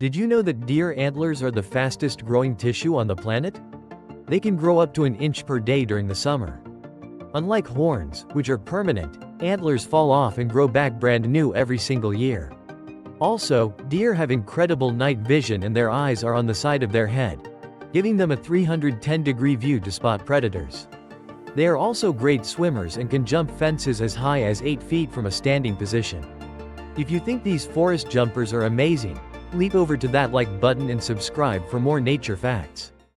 Did you know that deer antlers are the fastest growing tissue on the planet? They can grow up to an inch per day during the summer. Unlike horns, which are permanent, antlers fall off and grow back brand new every single year. Also, deer have incredible night vision and their eyes are on the side of their head, giving them a 310-degree view to spot predators. They are also great swimmers and can jump fences as high as 8 feet from a standing position. If you think these forest jumpers are amazing, leap over to that like button and subscribe for more nature facts.